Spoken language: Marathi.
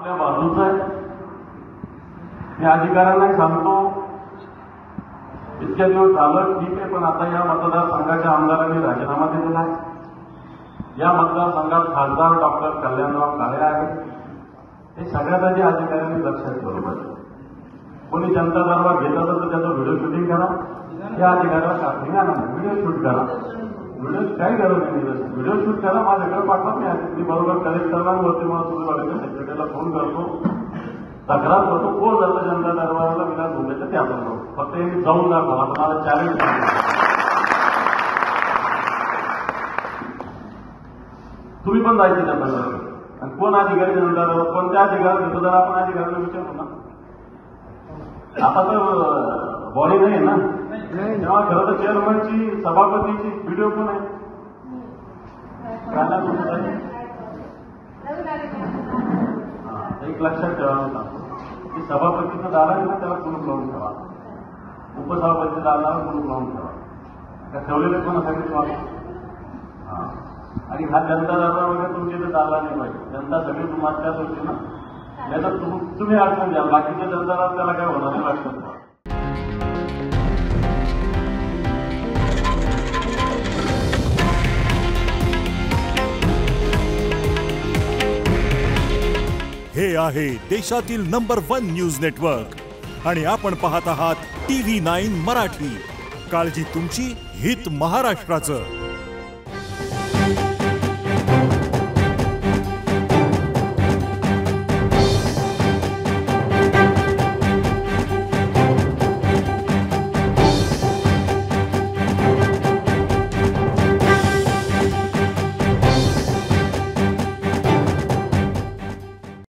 आपल्या बाजूचा आहे. मी अधिकाऱ्यांना सांगतो, इतक्या दिवस झालं ठीक आहे, पण आता या मतदारसंघाच्या आमदारांनी राजीनामा दिलेला आहे. या मतदारसंघात खासदार डॉक्टर कल्याणराव काळे आहेत. हे सगळ्यात आधी अधिकाऱ्यांनी लक्षात ठेवलं पाहिजे. कोणी जनता दरबार घेत असेल तर त्याचं व्हिडिओ शूटिंग करा. या अधिकाऱ्याला शास्त्री आणा, व्हिडिओ शूट करा. व्हिडिओ काही गरज नाही, व्हिडिओ शूट करा, माझ्याकडे पाठवा. मी बरोबर कलेक्टरला वरती मला सुरू सेक्रेटरीला फोन करतो, तक्रार करतो. कोण जातं जनता दरबाराला विलास भोंगलेचं ते आपण करू. फक्त हे जाऊन दाखवा, मला चॅलेंज. तुम्ही पण जायचे जनता दरबार. आणि कोण अधिकारी जनता दरबार, कोणत्या अधिकारी घेतो जर आपण अधिकाऱ्यांना विचारतो ना. आता तर बॉडी नाही आहे ना, तेव्हा खरं तर चेअरमनची सभापतीची व्हिडिओ पण आहे. एक लक्षात ठेवा होता की सभापतीचं दार आहे ना, त्याला कुलूप लावून ठेवा. उपसभापतीचं दाराला कुलूप लावून ठेवा. त्या ठेवलेले कोणासाठी हा. आणि हा जनता दरबार वगैरे तुमच्या इथे चालला नाही पाहिजे. जनता सगळी तुम्हाला होती ना, याचा तुम्ही अडचण द्या. बाकीच्या जनताला त्याला काय होणार नाही लक्षात ठेवा. हे आहे देशातील नंबर 1 न्यूज नेटवर्क आणि आपण पाहत आहात TV9 मराठी. काळजी तुमची, हित महाराष्ट्राचं.